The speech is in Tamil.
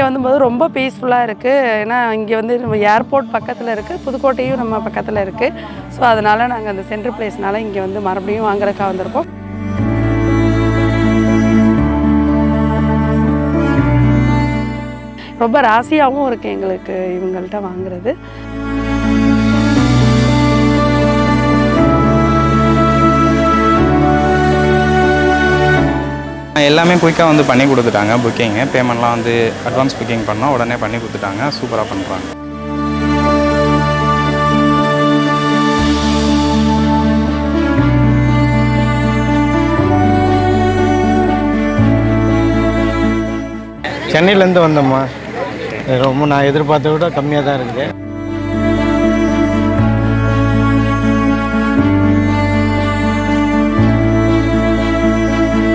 வந்தபோது ரொம்ப பீஸ்ஃபுல்லாக இருக்குது. ஏன்னா இங்கே வந்து நம்ம ஏர்போர்ட் பக்கத்தில் இருக்குது, புதுக்கோட்டையும் நம்ம பக்கத்தில் இருக்குது. ஸோ அதனால் நாங்கள் அந்த சென்ட்ரல் பிளேஸ்னால இங்கே வந்து மறுபடியும் வாங்குறதுக்காக வந்திருக்கோம். ரொம்ப ராசியாகவும் இருக்குது எங்களுக்கு இவங்கள்ட்ட வாங்குறது. எல்லாமே குயிக்காக வந்து பண்ணி கொடுத்துட்டாங்க. புக்கிங்கு பேமெண்ட்லாம் வந்து அட்வான்ஸ் புக்கிங் பண்ணோம், உடனே பண்ணி கொடுத்துட்டாங்க. சூப்பராக பண்ணுறாங்க. சென்னையிலேருந்து வந்தோம்மா. ரொம்ப நான் எதிர்பார்த்த விட கம்மியாக தான் இருக்குது.